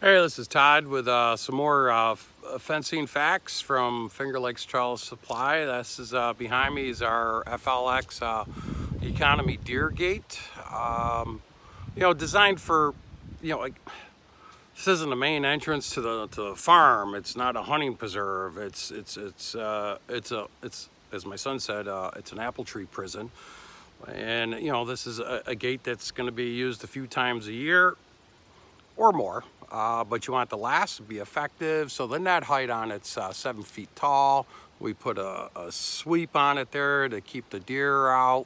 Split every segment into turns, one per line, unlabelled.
Hey, this is Todd with some more fencing facts from Finger Lakes Trellis Supply. This is behind me is our FLX Economy Deer Gate. Designed for, like this isn't the main entrance to the farm. It's not a hunting preserve. It's as my son said, it's an apple tree prison. And this is a gate that's going to be used a few times a year or more, but you want the last to be effective. So the net height on it's 7 feet tall. We put a sweep on it there to keep the deer out.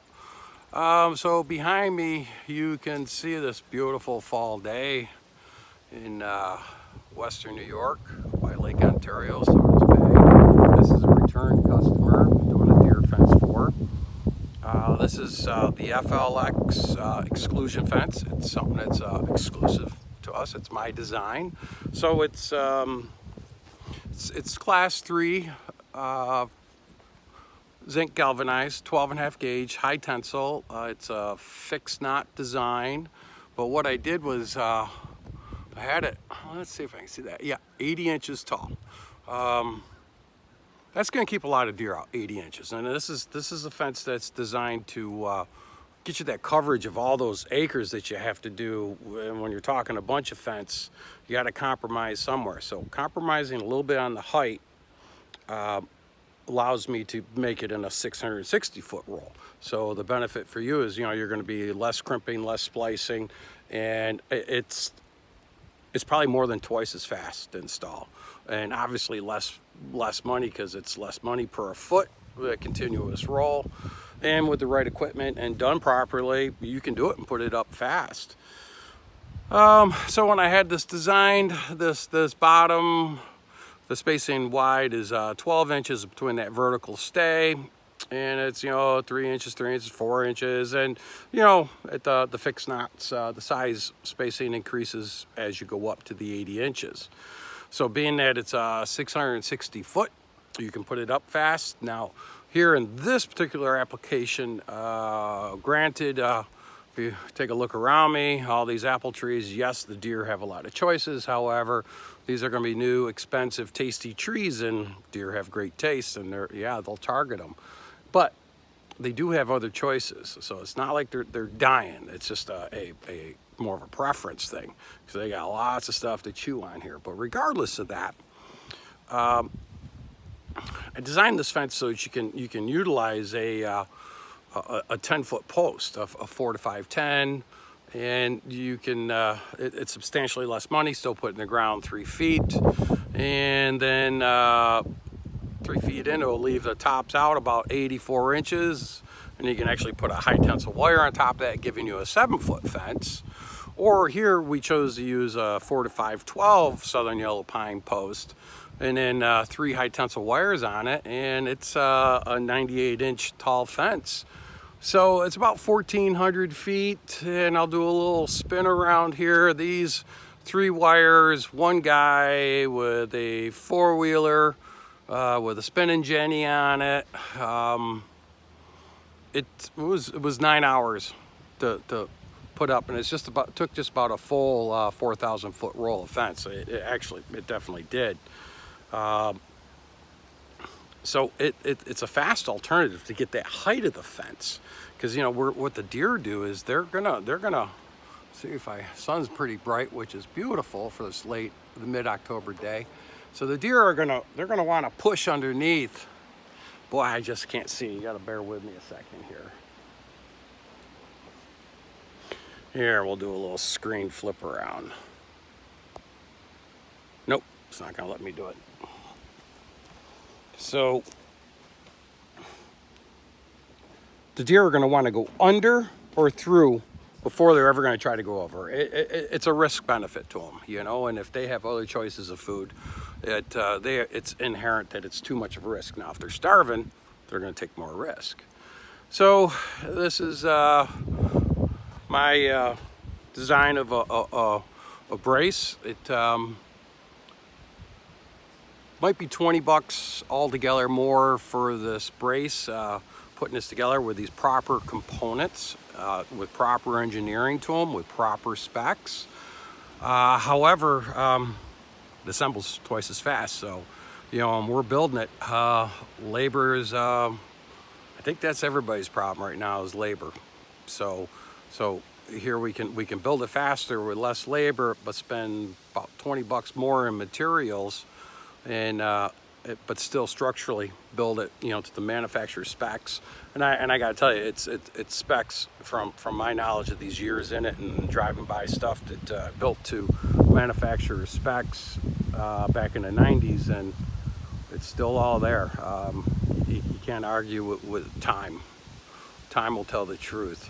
So behind me you can see this beautiful fall day in western New York by Lake Ontario, Sardis Bay. This is a return customer doing a deer fence for. This is the FLX exclusion fence. It's something that's exclusive to us. It's my design. So it's class 3 zinc galvanized, 12.5 gauge, high tensile. It's a fixed knot design. But what I did was I had it, let's see if I can see that. Yeah, 80 inches tall. That's going to keep a lot of deer out, 80 inches. And this is a fence that's designed to get you that coverage of all those acres that you have to do. And when you're talking a bunch of fence, you got to compromise somewhere. So compromising a little bit on the height allows me to make it in a 660-foot roll. So the benefit for you is, you're going to be less crimping, less splicing, and it's probably more than twice as fast to install, and obviously less money because it's less money per foot with a continuous roll. And with the right equipment and done properly, you can do it and put it up fast. So when I had this designed, this bottom, the spacing wide is 12 inches between that vertical stay, and it's 3 inches, 4 inches, and at the fixed knots, the size spacing increases as you go up to the 80 inches. So being that it's 660 foot, you can put it up fast. Now here in this particular application, granted, if you take a look around me, all these apple trees, yes, the deer have a lot of choices. However, these are going to be new, expensive, tasty trees, and deer have great taste, and they'll target them. But they do have other choices, so it's not like they're dying. It's just a more of a preference thing, because they got lots of stuff to chew on here. But regardless of that, I designed this fence so that you can utilize a 10-foot post, a 4 to 5'10", and you can it's substantially less money, still put in the ground 3 feet, and then 3 feet in, it'll leave the tops out about 84 inches, and you can actually put a high tensile wire on top of that, giving you a 7-foot fence. Or here we chose to use a 4 to 5'12" southern yellow pine post, and then 3 high tensile wires on it, and it's a 98-inch tall fence. So it's about 1,400 feet, and I'll do a little spin around here. These 3 wires, one guy with a 4-wheeler with a spinning Jenny on it. It was 9 hours to put up, and took just about a full 4,000 foot roll of fence. It definitely did. So it's a fast alternative to get that height of the fence, because what the deer do is they're gonna see if sun's pretty bright, which is beautiful for this the mid-October day. So the deer they're gonna want to push underneath. Boy, I just can't see. You gotta bear with me a second here. Here, we'll do a little screen flip around. Nope, it's not gonna let me do it. So the deer are gonna want to go under or through before they're ever gonna try to go over. It's a risk benefit to them, and if they have other choices of food, it's inherent that it's too much of a risk. Now, if they're starving, they're gonna take more risk. So this is my design of a brace. It might be 20 bucks altogether more for this brace, putting this together with these proper components, with proper engineering to them, with proper specs. However, it assembles twice as fast. So, you know, we're building it. Labor is, I think that's everybody's problem right now is labor. So here we can build it faster with less labor, but spend about 20 bucks more in materials, and but still structurally build it, you know, to the manufacturer's specs. And I got to tell you, it's specs from my knowledge of these years in it and driving by stuff that built to manufacturer's specs back in the 90s, and it's still all there. You can't argue with time. Time will tell the truth.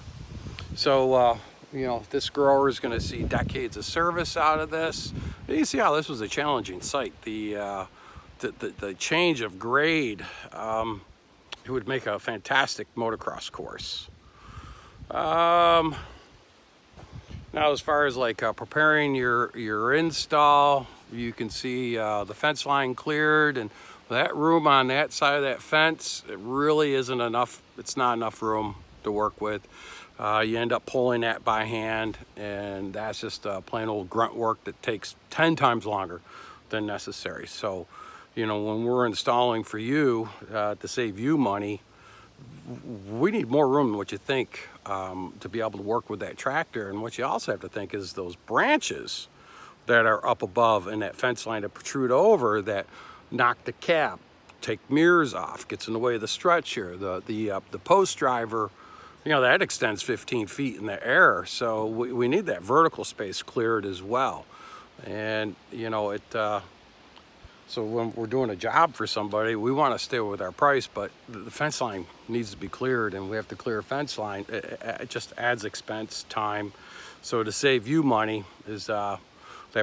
So, you know, this grower is going to see decades of service out of this. You see how this was a challenging site. The change of grade, it would make a fantastic motocross course. Now, as far as like preparing your install, you can see the fence line cleared, and that room on that side of that fence, it really isn't enough. It's not enough room to work with. You end up pulling that by hand, and that's just plain old grunt work that takes 10 times longer than necessary. So, you know, when we're installing for you to save you money, we need more room than what you think to be able to work with that tractor. And what you also have to think is those branches that are up above and that fence line that protrude over that knock the cap, take mirrors off, gets in the way of the stretcher, the post driver, you know, that extends 15 feet in the air. So we need that vertical space cleared as well. And, you know, so when we're doing a job for somebody, we want to stay with our price, but the fence line needs to be cleared, and we have to clear a fence line. It just adds expense, time. So to save you money is that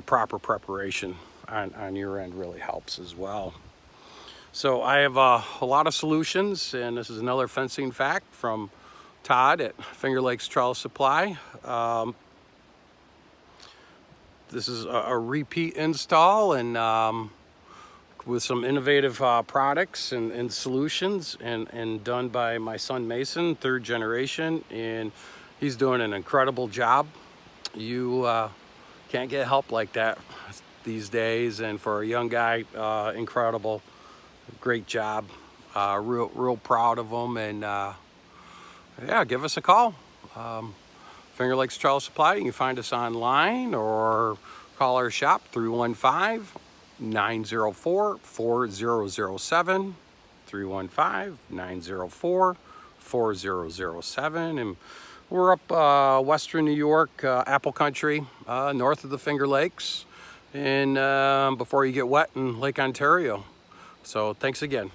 proper preparation on your end really helps as well. So I have a lot of solutions, and this is another fencing fact from Todd at Finger Lakes Trellis Supply. This is a repeat install, and with some innovative products and solutions, and done by my son Mason, third generation, and he's doing an incredible job. You can't get help like that these days, and for a young guy, incredible, great job. Real proud of him, and yeah, give us a call. Finger Lakes Trellis Supply. You can find us online or call our shop 315-904-4007, 315-904-4007. And we're up western New York, Apple Country, north of the Finger Lakes, and before you get wet in Lake Ontario. So thanks again.